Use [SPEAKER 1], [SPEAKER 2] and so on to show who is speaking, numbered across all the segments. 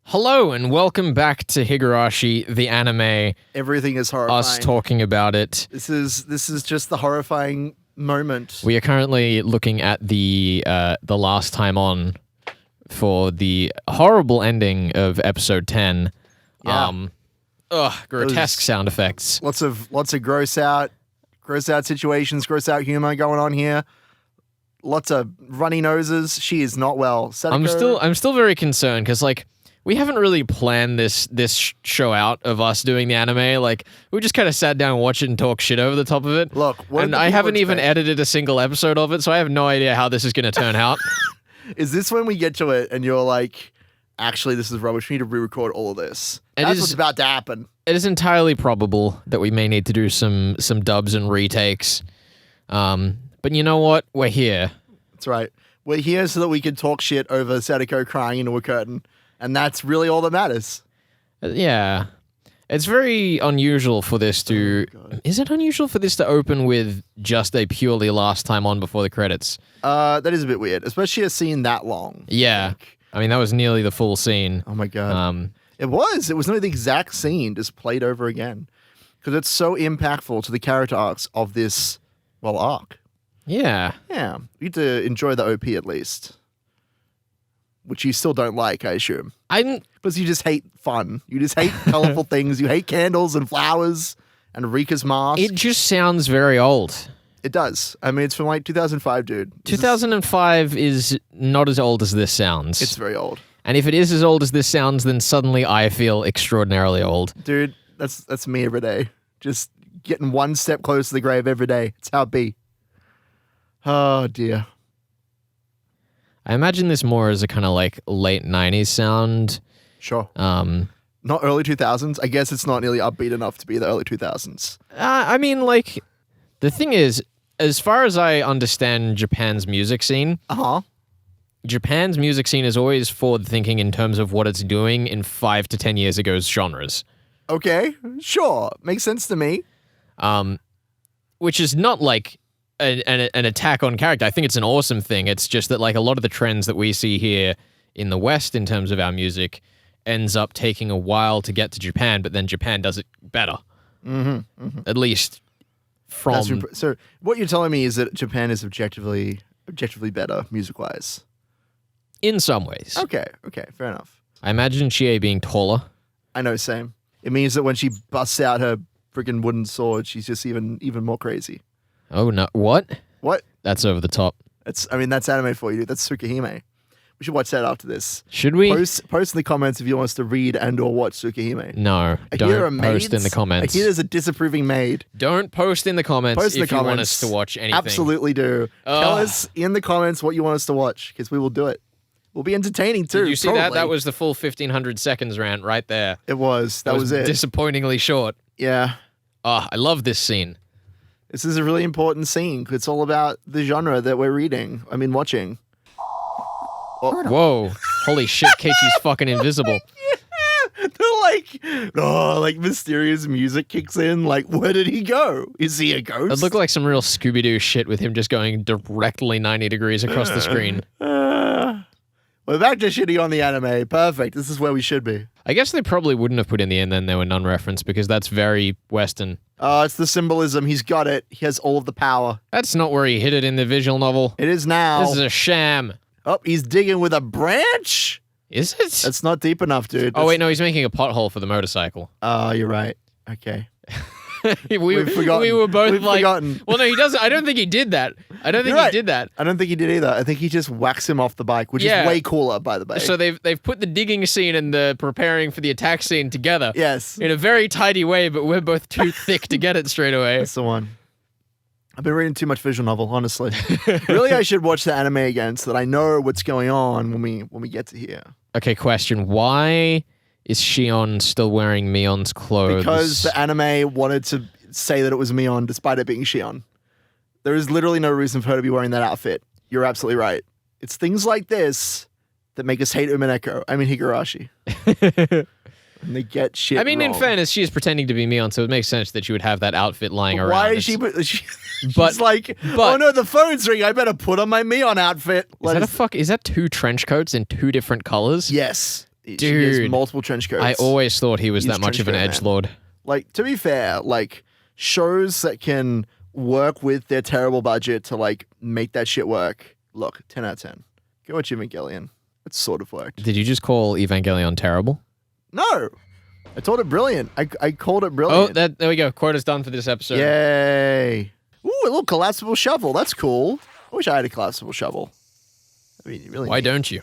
[SPEAKER 1] Hello and welcome back to Higurashi, the anime.
[SPEAKER 2] Everything is horrifying.
[SPEAKER 1] Us talking about it.
[SPEAKER 2] This is just the horrifying moment.
[SPEAKER 1] We are currently looking at the last time on for the horrible ending of episode 10.
[SPEAKER 2] Yeah.
[SPEAKER 1] Grotesque sound effects.
[SPEAKER 2] Lots of gross out situations, gross out humor going on here. Lots of runny noses. She is not well. Sadako,
[SPEAKER 1] I'm still very concerned because we haven't really planned this show out of us doing the anime. We just kind of sat down and watched it and talk shit over the top of it.
[SPEAKER 2] Look,
[SPEAKER 1] and I haven't even edited a single episode of it, so I have no idea how this is going to turn out.
[SPEAKER 2] Is this when we get to it and you're like, actually, this is rubbish. We need to re-record all of this. That's what's about to happen.
[SPEAKER 1] It is entirely probable that we may need to do some dubs and retakes. But you know what? We're here.
[SPEAKER 2] That's right. We're here so that we can talk shit over Sadako crying into a curtain. And that's really all that matters.
[SPEAKER 1] Yeah. It's very unusual for this to... Is it unusual for this to open with just a purely last time on before the credits?
[SPEAKER 2] That is a bit weird, especially a scene that long.
[SPEAKER 1] Yeah. I mean, that was nearly the full scene.
[SPEAKER 2] Oh my God. It was not the exact scene, just played over again. Because it's so impactful to the character arcs of this, arc.
[SPEAKER 1] Yeah.
[SPEAKER 2] Yeah. You need to enjoy the OP at least. Which you still don't like, I assume. Because you just hate fun. You just hate colorful things. You hate candles and flowers and Rika's mask.
[SPEAKER 1] It just sounds very old.
[SPEAKER 2] It does. I mean, it's from 2005, dude.
[SPEAKER 1] 2005 is not as old as this sounds.
[SPEAKER 2] It's very old.
[SPEAKER 1] And if it is as old as this sounds, then suddenly I feel extraordinarily old.
[SPEAKER 2] Dude, that's me every day. Just getting one step closer to the grave every day. It's how it be. Oh, dear.
[SPEAKER 1] I imagine this more as a kind of late 90s sound.
[SPEAKER 2] Sure. Not early 2000s. I guess it's not nearly upbeat enough to be the early 2000s.
[SPEAKER 1] I mean, the thing is, as far as I understand Japan's music scene, Japan's music scene is always forward thinking in terms of what it's doing in 5 to 10 years ago's genres.
[SPEAKER 2] Okay, sure. Makes sense to me.
[SPEAKER 1] Which is not an attack on character. I think it's an awesome thing. It's just that a lot of the trends that we see here in the West in terms of our music ends up taking a while to get to Japan, but then Japan does it better.
[SPEAKER 2] Mm-hmm, mm-hmm.
[SPEAKER 1] At least from...
[SPEAKER 2] So what you're telling me is that Japan is objectively better music-wise?
[SPEAKER 1] In some ways.
[SPEAKER 2] Okay, fair enough.
[SPEAKER 1] I imagine Chie being taller.
[SPEAKER 2] I know, same. It means that when she busts out her freaking wooden sword, she's just even more crazy.
[SPEAKER 1] Oh, no. What?
[SPEAKER 2] What?
[SPEAKER 1] That's over the top.
[SPEAKER 2] That's anime for you, dude. That's Tsukihime. We should watch that after this.
[SPEAKER 1] Should we?
[SPEAKER 2] Post in the comments if you want us to read and or watch Tsukihime.
[SPEAKER 1] No, don't post in the comments.
[SPEAKER 2] I hear there's a disapproving maid.
[SPEAKER 1] Don't post in the comments if you want us to watch anything.
[SPEAKER 2] Absolutely do. Tell us in the comments what you want us to watch, because we will do it. We'll be entertaining too.
[SPEAKER 1] Did you see that? That was the full 1500 seconds rant right there.
[SPEAKER 2] It was. That was it.
[SPEAKER 1] Disappointingly short.
[SPEAKER 2] Yeah.
[SPEAKER 1] Oh, I love this scene.
[SPEAKER 2] This is a really important scene because it's all about the genre that we're watching. Oh.
[SPEAKER 1] Whoa. Holy shit, Keiichi's fucking invisible.
[SPEAKER 2] Yeah. They're mysterious music kicks in. Where did he go? Is he a ghost?
[SPEAKER 1] It looked like some real Scooby-Doo shit with him just going directly 90 degrees across the screen.
[SPEAKER 2] We're back to shitty on the anime. Perfect. This is where we should be.
[SPEAKER 1] I guess they probably wouldn't have put in the end then there were none reference because that's very Western.
[SPEAKER 2] It's the symbolism. He's got it. He has all of the power.
[SPEAKER 1] That's not where he hid it in the visual novel.
[SPEAKER 2] It is now.
[SPEAKER 1] This is a sham.
[SPEAKER 2] Oh, he's digging with a branch?
[SPEAKER 1] Is it?
[SPEAKER 2] That's not deep enough, dude.
[SPEAKER 1] Oh, wait, no, he's making a pothole for the motorcycle.
[SPEAKER 2] Oh, you're right. Okay.
[SPEAKER 1] We've forgotten. We were both forgotten. Well, no, he doesn't. I don't think he did that. I don't think he did that.
[SPEAKER 2] I don't think he did either. I think he just whacks him off the bike, which is way cooler, by the way.
[SPEAKER 1] So they've put the digging scene and the preparing for the attack scene together.
[SPEAKER 2] Yes.
[SPEAKER 1] In a very tidy way, but we're both too thick to get it straight away.
[SPEAKER 2] That's the one. I've been reading too much visual novel, honestly. Really, I should watch the anime again so that I know what's going on when we get to here.
[SPEAKER 1] Okay, question. Why is Shion still wearing Mion's clothes?
[SPEAKER 2] Because the anime wanted to say that it was Mion despite it being Shion. There is literally no reason for her to be wearing that outfit. You're absolutely right. It's things like this that make us hate Higurashi. And they get shit
[SPEAKER 1] wrong. In fairness, she is pretending to be Mion, so it makes sense that she would have that outfit lying around.
[SPEAKER 2] Why is she's oh no, the phone's ringing. I better put on my Mion outfit.
[SPEAKER 1] Is that 2 trench coats in 2 different colors?
[SPEAKER 2] Yes. He has
[SPEAKER 1] Dude,
[SPEAKER 2] multiple trench coats.
[SPEAKER 1] I always thought he was
[SPEAKER 2] He's
[SPEAKER 1] that much of an
[SPEAKER 2] trenchcoat man.
[SPEAKER 1] edgelord.
[SPEAKER 2] Like, to be fair, like, shows that can work with their terrible budget to, like, make that shit work. Look, 10 out of 10. Go watch Evangelion. It sort of worked.
[SPEAKER 1] Did you just call Evangelion terrible?
[SPEAKER 2] No! I told it brilliant. I called it
[SPEAKER 1] Oh,
[SPEAKER 2] brilliant.
[SPEAKER 1] there we go. Quota's done for this episode.
[SPEAKER 2] Yay! Ooh, a little collapsible shovel. That's cool. I wish I had a collapsible shovel. I mean, really.
[SPEAKER 1] Why don't you?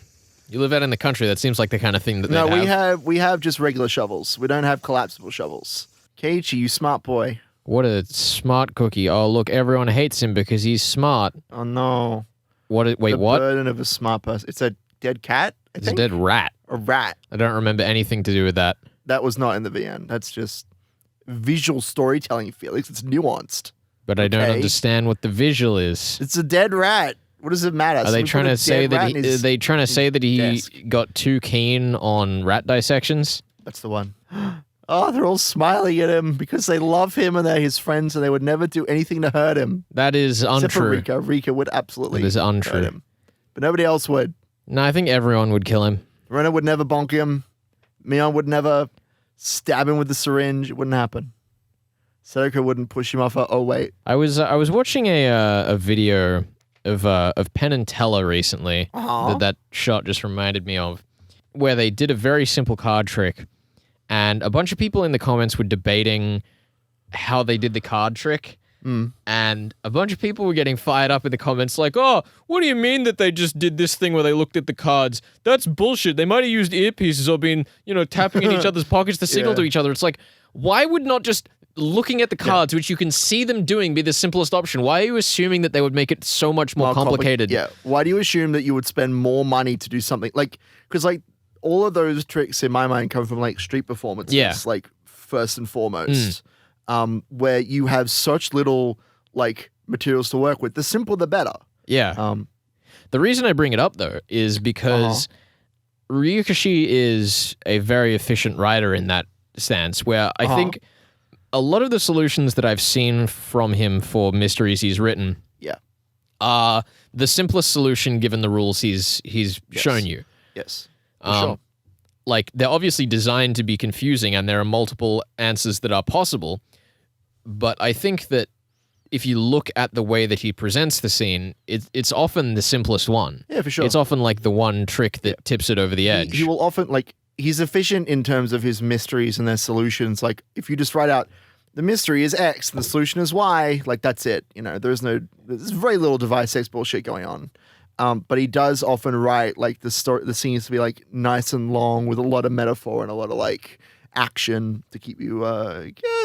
[SPEAKER 1] You live out in the country. That seems like the kind of thing that
[SPEAKER 2] No,
[SPEAKER 1] they'd have.
[SPEAKER 2] we have just regular shovels. We don't have collapsible shovels. Keiichi, you smart boy.
[SPEAKER 1] What a smart cookie. Oh, look, everyone hates him because he's smart.
[SPEAKER 2] Oh no.
[SPEAKER 1] Wait,
[SPEAKER 2] The
[SPEAKER 1] what?
[SPEAKER 2] burden of a smart person. It's a dead cat, I
[SPEAKER 1] It's a
[SPEAKER 2] think?
[SPEAKER 1] dead rat.
[SPEAKER 2] A rat.
[SPEAKER 1] I don't remember anything to do with that.
[SPEAKER 2] That was not in the VN. That's just visual storytelling, Felix. It's nuanced.
[SPEAKER 1] But I don't
[SPEAKER 2] Okay.
[SPEAKER 1] understand what the visual is.
[SPEAKER 2] It's a dead rat. What does it matter?
[SPEAKER 1] Are they
[SPEAKER 2] Someone
[SPEAKER 1] trying
[SPEAKER 2] put a
[SPEAKER 1] to say
[SPEAKER 2] dead
[SPEAKER 1] that
[SPEAKER 2] rat in his-
[SPEAKER 1] they trying to say that he
[SPEAKER 2] desk.
[SPEAKER 1] got too keen on rat dissections?
[SPEAKER 2] That's the one. Oh, they're all smiling at him because they love him and they're his friends and they would never do anything to hurt him.
[SPEAKER 1] That is
[SPEAKER 2] Except for
[SPEAKER 1] untrue.
[SPEAKER 2] Rika. Rika would absolutely
[SPEAKER 1] That is untrue.
[SPEAKER 2] hurt him. But nobody else would.
[SPEAKER 1] No, I think everyone would kill him.
[SPEAKER 2] Rena would never bonk him. Mion would never stab him with the syringe. It wouldn't happen. Sadako wouldn't push him off her. Oh, wait.
[SPEAKER 1] I was watching a video of Penn and Teller recently
[SPEAKER 2] Aw.
[SPEAKER 1] that shot just reminded me of, where they did a very simple card trick, and a bunch of people in the comments were debating how they did the card trick. And a bunch of people were getting fired up in the comments like, oh, what do you mean that they just did this thing where they looked at the cards? That's bullshit. They might have used earpieces or been, tapping in each other's pockets to signal
[SPEAKER 2] Yeah.
[SPEAKER 1] to each other. It's like, why would not just looking at the cards, which you can see them doing, be the simplest option? Why are you assuming that they would make it so much more complicated?
[SPEAKER 2] Yeah. Why do you assume that you would spend more money to do something? Like, because, like, all of those tricks in my mind come from, like, street performances,
[SPEAKER 1] Yeah.
[SPEAKER 2] like, first and foremost, where you have such little, like, materials to work with. The simpler, the better.
[SPEAKER 1] Yeah. The reason I bring it up, though, is because Ryukashi is a very efficient writer in that stance, where I think a lot of the solutions that I've seen from him for mysteries he's written
[SPEAKER 2] Yeah.
[SPEAKER 1] are the simplest solution given the rules he's shown you.
[SPEAKER 2] Yes. For sure.
[SPEAKER 1] Like, they're obviously designed to be confusing, and there are multiple answers that are possible, but I think that if you look at the way that he presents the scene, it's often the simplest one.
[SPEAKER 2] Yeah, for sure.
[SPEAKER 1] It's often like the one trick that tips it over the edge.
[SPEAKER 2] He will often, like, he's efficient in terms of his mysteries and their solutions. Like, if you just write out the mystery is X and the solution is Y, like, that's it. There's very little device X bullshit going on. But he does often write, like, the scenes to be, like, nice and long with a lot of metaphor and a lot of, like, action to keep you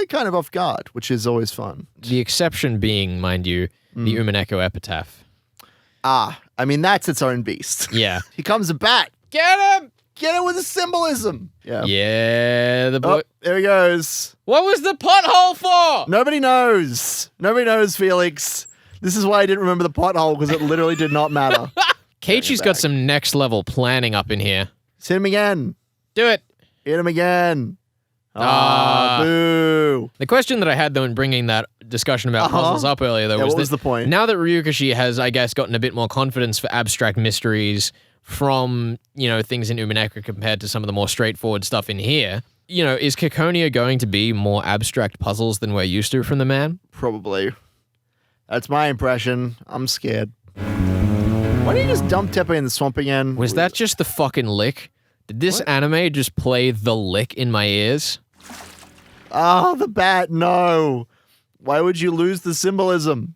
[SPEAKER 2] kind of off guard, which is always fun.
[SPEAKER 1] The exception being, mind you, the Umineko epitaph.
[SPEAKER 2] I mean, that's its own beast.
[SPEAKER 1] Yeah.
[SPEAKER 2] He comes back.
[SPEAKER 1] Get him!
[SPEAKER 2] Get it with the symbolism. Yeah.
[SPEAKER 1] Yeah, the boy.
[SPEAKER 2] Oh, there he goes.
[SPEAKER 1] What was the pothole for?
[SPEAKER 2] Nobody knows. Nobody knows, Felix. This is why I didn't remember the pothole, because it literally did not matter.
[SPEAKER 1] Keiichi's got some next level planning up in here.
[SPEAKER 2] Hit him again.
[SPEAKER 1] Do it.
[SPEAKER 2] Hit him again.
[SPEAKER 1] Ah.
[SPEAKER 2] Boo.
[SPEAKER 1] The question that I had, though, in bringing that discussion about puzzles up earlier, though,
[SPEAKER 2] Yeah,
[SPEAKER 1] was
[SPEAKER 2] what was
[SPEAKER 1] that
[SPEAKER 2] the point?
[SPEAKER 1] now that Ryukashi has, I guess, gotten a bit more confidence for abstract mysteries from, things in Umineko compared to some of the more straightforward stuff in here, is Kikonia going to be more abstract puzzles than we're used to from the man?
[SPEAKER 2] Probably. That's my impression. I'm scared. Why don't you just dump Tepe in the swamp again?
[SPEAKER 1] Was that just the fucking lick? Did this anime just play the lick in my ears?
[SPEAKER 2] Oh, the bat. No. Why would you lose the symbolism?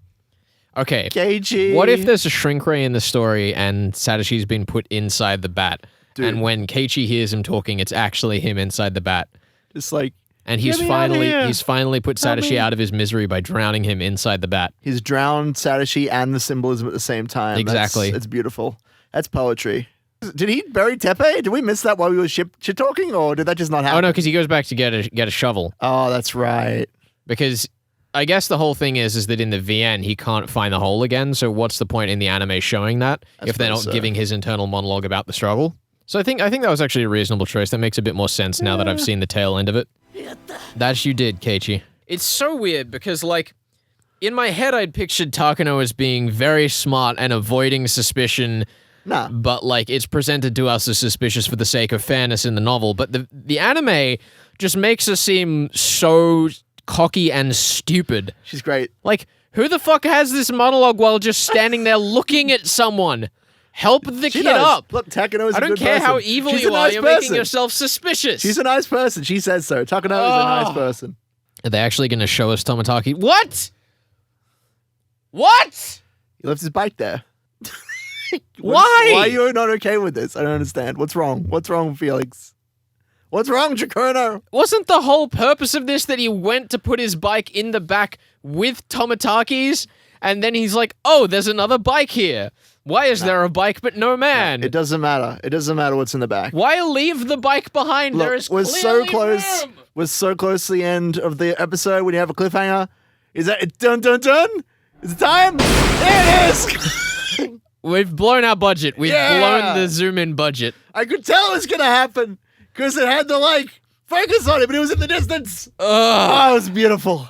[SPEAKER 1] Okay.
[SPEAKER 2] Keiichi.
[SPEAKER 1] What if there's a shrink ray in the story and Sadashi's been put inside the bat?
[SPEAKER 2] Dude.
[SPEAKER 1] And when Keiichi hears him talking, it's actually him inside the bat.
[SPEAKER 2] Just like,
[SPEAKER 1] And he's
[SPEAKER 2] Get me outta here.
[SPEAKER 1] finally put
[SPEAKER 2] Help
[SPEAKER 1] Sadashi
[SPEAKER 2] me.
[SPEAKER 1] out of his misery by drowning him inside the bat.
[SPEAKER 2] he's drowned Sadashi and the symbolism at the same time.
[SPEAKER 1] Exactly.
[SPEAKER 2] It's beautiful. That's poetry. Did he bury Tepe? Did we miss that while we were shit talking, or did that just not happen?
[SPEAKER 1] Oh no, because he goes back to get a shovel.
[SPEAKER 2] Oh, that's right.
[SPEAKER 1] Because I guess the whole thing is that in the VN he can't find the hole again. So what's the point in the anime showing that if they're not
[SPEAKER 2] suppose so.
[SPEAKER 1] giving his internal monologue about the struggle? So I think that was actually a reasonable choice. That makes a bit more sense now that I've seen the tail end of it. That you did, Keiichi. It's so weird because, like, in my head I'd pictured Takano as being very smart and avoiding suspicion
[SPEAKER 2] Nah.
[SPEAKER 1] But like it's presented to us as suspicious for the sake of fairness in the novel. But the anime just makes her seem so cocky and stupid.
[SPEAKER 2] She's great.
[SPEAKER 1] Like, who the fuck has this monologue while just standing there looking at someone? Help the kid up.
[SPEAKER 2] Look, Takano is a
[SPEAKER 1] I don't
[SPEAKER 2] good
[SPEAKER 1] care
[SPEAKER 2] person.
[SPEAKER 1] how evil
[SPEAKER 2] She's
[SPEAKER 1] you
[SPEAKER 2] a
[SPEAKER 1] are.
[SPEAKER 2] nice
[SPEAKER 1] You're
[SPEAKER 2] person.
[SPEAKER 1] making yourself suspicious.
[SPEAKER 2] She's a nice person. She says so. Takano is a nice person.
[SPEAKER 1] Are they actually going to show us Tomataki? What? What?
[SPEAKER 2] He left his bike there.
[SPEAKER 1] Why?
[SPEAKER 2] Why are you not okay with this? I don't understand. What's wrong? What's wrong, Felix? What's wrong, Takano?
[SPEAKER 1] Wasn't the whole purpose of this that he went to put his bike in the back with Tomataki's, and then he's like, oh, there's another bike here. Why is there a bike but no man?
[SPEAKER 2] It doesn't matter. It doesn't matter what's in the back.
[SPEAKER 1] Why leave the bike behind?
[SPEAKER 2] Look,
[SPEAKER 1] There is
[SPEAKER 2] we're so
[SPEAKER 1] clearly
[SPEAKER 2] close.
[SPEAKER 1] room.
[SPEAKER 2] We're so close to the end of the episode when you have a cliffhanger. Is that it? Dun dun dun. Is it time? There it is.
[SPEAKER 1] We've blown our budget. We've blown the zoom in budget.
[SPEAKER 2] I could tell it was gonna happen because it had to focus on it, but it was in the distance.
[SPEAKER 1] Ugh.
[SPEAKER 2] Oh, it was beautiful.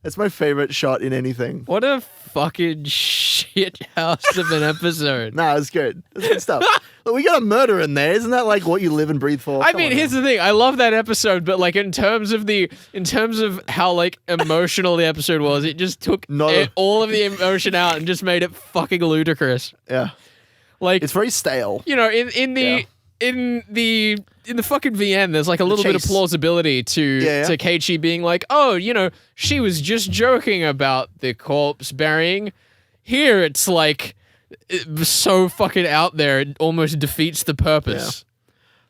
[SPEAKER 2] That's my favorite shot in anything.
[SPEAKER 1] What a fucking shit house of an episode.
[SPEAKER 2] Nah, it's good. That's good stuff. Look, we got a murder in there. Isn't that like what you live and breathe for?
[SPEAKER 1] I mean, here's the thing. I love that episode, but like in terms of how like emotional the episode was, it just took all of the emotion out and just made it fucking ludicrous.
[SPEAKER 2] Yeah.
[SPEAKER 1] Like
[SPEAKER 2] it's very stale.
[SPEAKER 1] You know, in the fucking VN, there's like a little bit of plausibility to Keiichi being like, oh, you know, she was just joking about the corpse burying. Here, it's like so fucking out there, it almost defeats the purpose.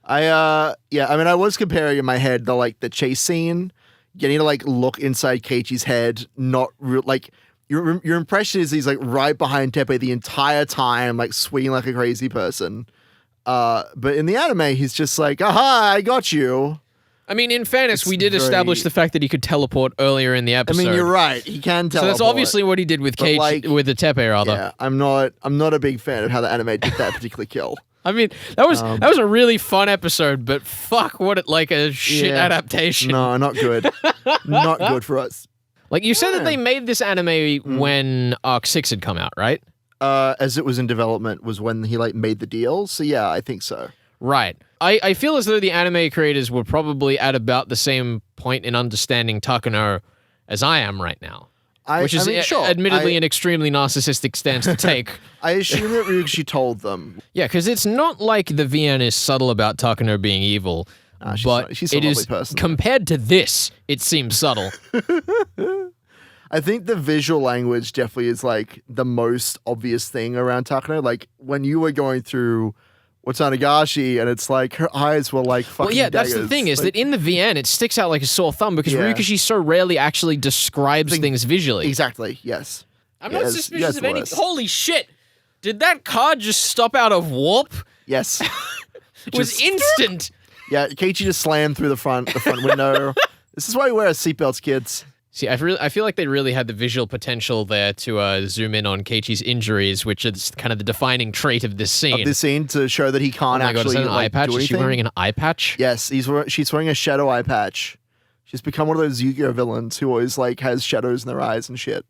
[SPEAKER 2] Yeah. I mean, I was comparing in my head the chase scene, getting to look inside Keiichi's head, not your impression is he's right behind Teppei the entire time, swinging like a crazy person. But in the anime, he's just like, aha, I got you.
[SPEAKER 1] I mean, in fairness, we did establish the fact that he could teleport earlier in the episode.
[SPEAKER 2] I mean, you're right. He can teleport.
[SPEAKER 1] So that's obviously what he did with Keiichi, with the Teppei, rather.
[SPEAKER 2] Yeah, I'm not a big fan of how the anime did that particular kill.
[SPEAKER 1] I mean, that was a really fun episode, but fuck, a shit adaptation.
[SPEAKER 2] No, not good. Not good for us.
[SPEAKER 1] Like, you said that they made this anime when Arc 6 had come out, right?
[SPEAKER 2] As it was in development was when he made the deal. So yeah, I think so.
[SPEAKER 1] Right. I feel as though the anime creators were probably at about the same point in understanding Takano as I am right now. Which is admittedly an extremely narcissistic stance to take.
[SPEAKER 2] I assume that Ryuichi told them.
[SPEAKER 1] Yeah, because it's not like the VN is subtle about Takano being evil, but
[SPEAKER 2] she's a lovely person.
[SPEAKER 1] Compared to this, it seems subtle.
[SPEAKER 2] I think the visual language definitely is the most obvious thing around Takano. When you were going through Higurashi and it's her eyes were fucking
[SPEAKER 1] Well, yeah,
[SPEAKER 2] daggers.
[SPEAKER 1] that's the thing is that in the VN, it sticks out like a sore thumb because Ryukishi so rarely actually describes things visually.
[SPEAKER 2] Exactly, yes.
[SPEAKER 1] I'm not suspicious of any... Holy shit! Did that car just stop out of warp?
[SPEAKER 2] Yes.
[SPEAKER 1] It was instant!
[SPEAKER 2] Yeah, Keiichi just slammed through the front window. This is why we wear our seatbelts, kids.
[SPEAKER 1] See, I feel like they really had the visual potential there to zoom in on Keiichi's injuries, which is kind of the defining trait of this scene.
[SPEAKER 2] To show that he can't actually
[SPEAKER 1] God, is that an eye patch?
[SPEAKER 2] do anything.
[SPEAKER 1] Is she wearing an eye patch?
[SPEAKER 2] Yes, she's wearing a shadow eye patch. She's become one of those Yu-Gi-Oh villains who always has shadows in their eyes and shit.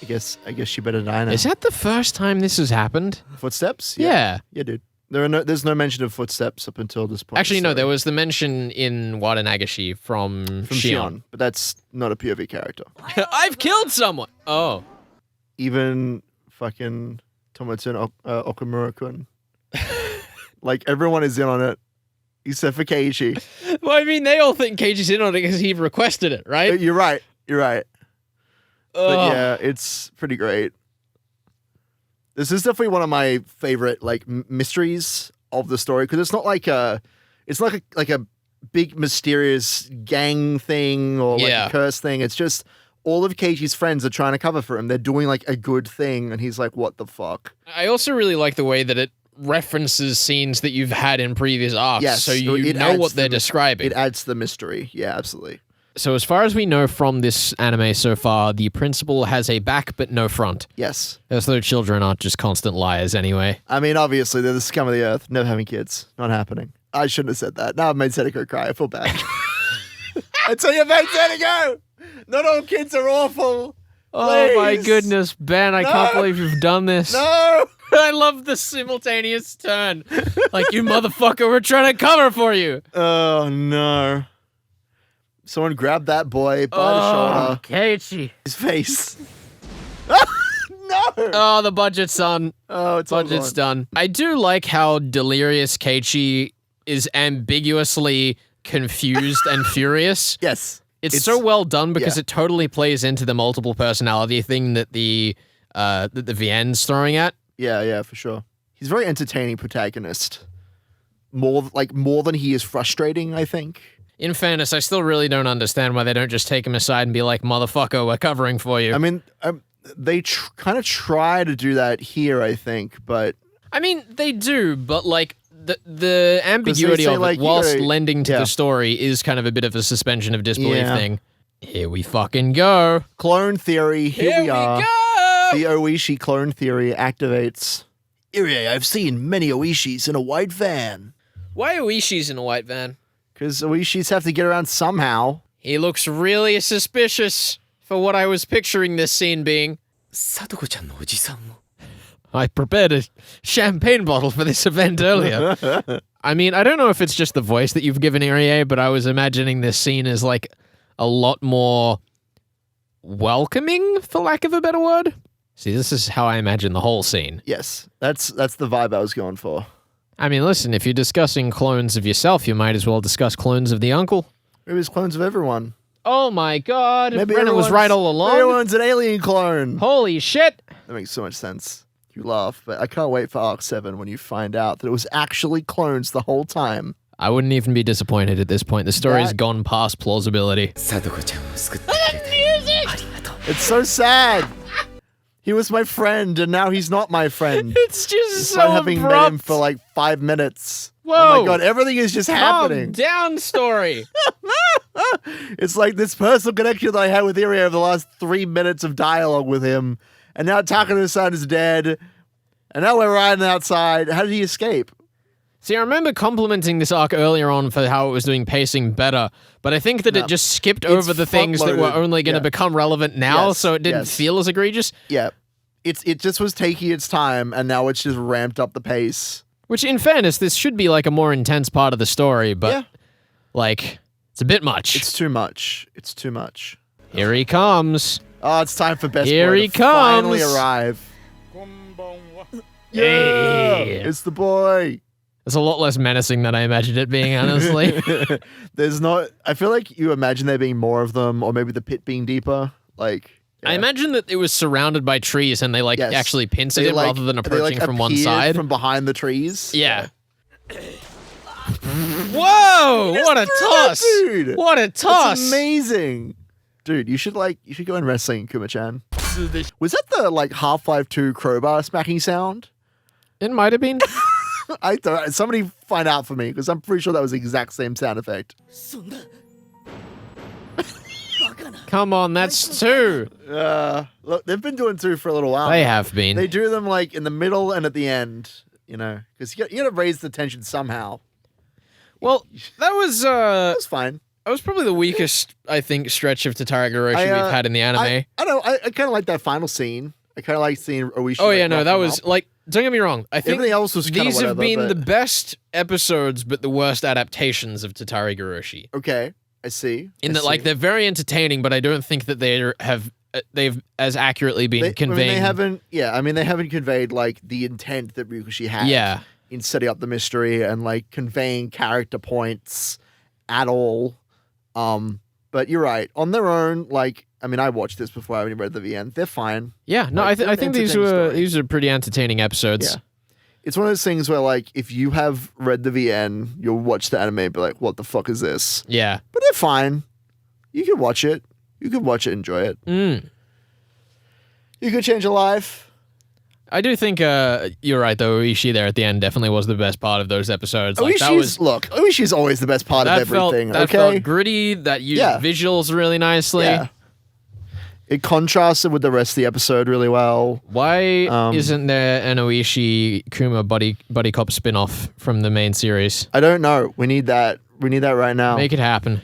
[SPEAKER 2] I guess she better die now.
[SPEAKER 1] Is that the first time this has happened?
[SPEAKER 2] Footsteps?
[SPEAKER 1] Yeah.
[SPEAKER 2] Yeah, dude. There's no mention of footsteps up until this point.
[SPEAKER 1] Actually, no, there was the mention in Wada Nagashi from Shion.
[SPEAKER 2] But that's not a POV character.
[SPEAKER 1] I've killed someone! Oh.
[SPEAKER 2] Even fucking Tomatsun Okamura-kun. Everyone is in on it, except for Keiichi.
[SPEAKER 1] Well, I mean, they all think Keiichi's in on it because he requested it, right?
[SPEAKER 2] You're right. But yeah, it's pretty great. This is definitely one of my favorite mysteries of the story because it's not it's like a big mysterious gang thing or a curse thing. It's just all of Keiichi's friends are trying to cover for him. They're doing a good thing, and he's like, "What the fuck?"
[SPEAKER 1] I also really like the way that it references scenes that you've had in previous arcs,
[SPEAKER 2] yes,
[SPEAKER 1] so you know what they're describing.
[SPEAKER 2] It adds to the mystery. Yeah, absolutely.
[SPEAKER 1] So as far as we know from this anime so far, the principal has a back but no front.
[SPEAKER 2] Yes.
[SPEAKER 1] As though children aren't just constant liars anyway.
[SPEAKER 2] I mean, obviously, they're the scum of the earth. Never having kids. Not happening. I shouldn't have said that. Now I've made Setiko cry. I feel bad. That's how you made Setiko! Not all kids are awful.
[SPEAKER 1] Oh
[SPEAKER 2] Please.
[SPEAKER 1] my goodness, Ben, I can't believe you've done this.
[SPEAKER 2] No!
[SPEAKER 1] I love the simultaneous turn. Like, you motherfucker, we're trying to cover for you.
[SPEAKER 2] Oh, no. Someone grabbed that boy by the shoulder.
[SPEAKER 1] Keiichi.
[SPEAKER 2] His face. No!
[SPEAKER 1] Oh, the budget's done.
[SPEAKER 2] Oh, it's all
[SPEAKER 1] Budget's
[SPEAKER 2] gone.
[SPEAKER 1] done. I do like how delirious Keiichi is ambiguously confused and furious.
[SPEAKER 2] Yes.
[SPEAKER 1] It's so well done because
[SPEAKER 2] yeah.
[SPEAKER 1] it totally plays into the multiple personality thing that the VN's throwing at.
[SPEAKER 2] Yeah, for sure. He's a very entertaining protagonist. More than he is frustrating, I think.
[SPEAKER 1] In fairness, I still really don't understand why they don't just take him aside and be like, motherfucker, we're covering for you.
[SPEAKER 2] I mean, they kind of try to do that here, I think, but...
[SPEAKER 1] I mean, they do, but like, the ambiguity of it,
[SPEAKER 2] like,
[SPEAKER 1] whilst lending to the story, is kind of a bit of a suspension of disbelief thing. Here we fucking go.
[SPEAKER 2] Clone theory, here we are.
[SPEAKER 1] Go!
[SPEAKER 2] The Oishi clone theory activates. Irie, I've seen many Oishis in a white van.
[SPEAKER 1] Why Oishi's in a white van?
[SPEAKER 2] Because Oishis have to get around somehow.
[SPEAKER 1] He looks really suspicious for what I was picturing this scene being. I prepared a champagne bottle for this event earlier. I mean, I don't know if it's just the voice that you've given Irie, but I was imagining this scene as like a lot more welcoming, for lack of a better word. See, this is how I imagine the whole scene.
[SPEAKER 2] Yes, that's the vibe I was going for.
[SPEAKER 1] I mean, listen, if you're discussing clones of yourself, you might as well discuss clones of the uncle.
[SPEAKER 2] Maybe it's clones of everyone.
[SPEAKER 1] Oh my god,
[SPEAKER 2] Maybe
[SPEAKER 1] Brennan was right all along.
[SPEAKER 2] Everyone's an alien clone.
[SPEAKER 1] Holy shit.
[SPEAKER 2] That makes so much sense. You laugh, but I can't wait for Arc 7 when you find out that it was actually clones the whole time.
[SPEAKER 1] I wouldn't even be disappointed at this point. The story's gone past plausibility.
[SPEAKER 2] It's so sad. He was my friend, and now he's not my friend.
[SPEAKER 1] It's just
[SPEAKER 2] Despite
[SPEAKER 1] so
[SPEAKER 2] having
[SPEAKER 1] abrupt.
[SPEAKER 2] met him for like 5 minutes.
[SPEAKER 1] Whoa.
[SPEAKER 2] Oh my god, everything is just happening.
[SPEAKER 1] Calm down, story.
[SPEAKER 2] It's like this personal connection that I had with Irie over the last 3 minutes of dialogue with him, and now Takano-san is dead, and now we're riding outside. How did he escape?
[SPEAKER 1] See, I remember complimenting this arc earlier on for how it was doing pacing better, but I think that it just skipped over the things that were only going to become relevant now, so it didn't feel as egregious.
[SPEAKER 2] Yeah. It just was taking its time, and now it's just ramped up the pace.
[SPEAKER 1] Which, in fairness, this should be like a more intense part of the story, but like, it's a bit much.
[SPEAKER 2] It's too much. It's too much.
[SPEAKER 1] Here he comes.
[SPEAKER 2] Oh, it's time for Best
[SPEAKER 1] Here
[SPEAKER 2] Boy
[SPEAKER 1] he
[SPEAKER 2] to finally
[SPEAKER 1] comes.
[SPEAKER 2] arrive.
[SPEAKER 1] Hey.
[SPEAKER 2] It's the boy.
[SPEAKER 1] It's a lot less menacing than I imagined it being, honestly.
[SPEAKER 2] There's not... I feel like you imagine there being more of them, or maybe the pit being deeper. Like...
[SPEAKER 1] I imagine that it was surrounded by trees and they actually pincered it rather than approaching from one side.
[SPEAKER 2] From behind the trees.
[SPEAKER 1] Yeah. Whoa! What a toss!
[SPEAKER 2] Dude.
[SPEAKER 1] What a toss!
[SPEAKER 2] That's amazing. Dude, you should go in wrestling, Kuma-chan. Was that the like Half-Life 2 crowbar smacking sound?
[SPEAKER 1] It might have been.
[SPEAKER 2] I don't. Somebody find out for me, because I'm pretty sure that was the exact same sound effect.
[SPEAKER 1] Come on, that's 2.
[SPEAKER 2] Look, they've been doing 2 for a little while.
[SPEAKER 1] They have been.
[SPEAKER 2] They do them like in the middle and at the end, you know, because you got to raise the tension somehow.
[SPEAKER 1] Well, that was
[SPEAKER 2] That's fine.
[SPEAKER 1] that was probably the weakest, I think, stretch of Tatara Goroshi we've had in the anime.
[SPEAKER 2] I know. I kind of like that final scene. I kind of like seeing Oishi.
[SPEAKER 1] Oh yeah, no, that was like. Don't get me wrong. I think
[SPEAKER 2] everything else was kinda
[SPEAKER 1] these have
[SPEAKER 2] whatever,
[SPEAKER 1] been the best episodes, but the worst adaptations of Tatara Goroshi.
[SPEAKER 2] Okay, I see.
[SPEAKER 1] In that, like, they're very entertaining, but I don't think that they've as accurately been conveying.
[SPEAKER 2] They haven't conveyed like the intent that Ryukoshi had.
[SPEAKER 1] Yeah.
[SPEAKER 2] In setting up the mystery and like conveying character points at all. But you're right. On their own, like, I mean, I watched this before I even read the VN. They're fine.
[SPEAKER 1] Yeah, no,
[SPEAKER 2] like,
[SPEAKER 1] I think these are pretty entertaining episodes.
[SPEAKER 2] Yeah. It's one of those things where, like, if you have read the VN, you'll watch the anime and be like, what the fuck is this?
[SPEAKER 1] Yeah.
[SPEAKER 2] But they're fine. You can watch it. You can watch it, enjoy it. You could change your life.
[SPEAKER 1] I do think you're right, though. Oishi there at the end definitely was the best part of those episodes. Like,
[SPEAKER 2] Oishi's always the best part of everything.
[SPEAKER 1] That felt gritty. That used visuals really nicely.
[SPEAKER 2] Yeah. It contrasted with the rest of the episode really well.
[SPEAKER 1] Why isn't there an Oishi Kuma buddy cop spin-off from the main series?
[SPEAKER 2] I don't know. We need that. We need that right now.
[SPEAKER 1] Make it happen.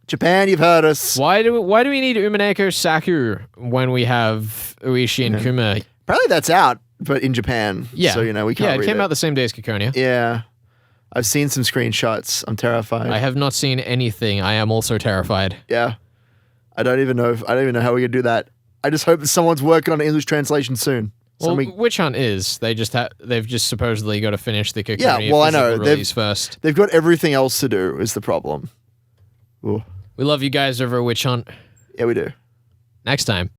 [SPEAKER 2] Japan, you've heard us.
[SPEAKER 1] Why do we need Umineko Saku when we have Oishi and Kuma?
[SPEAKER 2] Apparently that's out. but in Japan.
[SPEAKER 1] Yeah.
[SPEAKER 2] So, we can't
[SPEAKER 1] Yeah, it
[SPEAKER 2] read
[SPEAKER 1] came out the same day as Kikonia.
[SPEAKER 2] Yeah. I've seen some screenshots. I'm terrified.
[SPEAKER 1] I have not seen anything. I am also terrified.
[SPEAKER 2] Yeah. I don't even know how we could do that. I just hope that someone's working on an English translation soon.
[SPEAKER 1] Well, Witch Hunt is. They've just supposedly got to finish the Kikonia
[SPEAKER 2] I know.
[SPEAKER 1] release first.
[SPEAKER 2] They've got everything else to do is the problem. Ooh.
[SPEAKER 1] We love you guys over at Witch Hunt.
[SPEAKER 2] Yeah, we do.
[SPEAKER 1] Next time.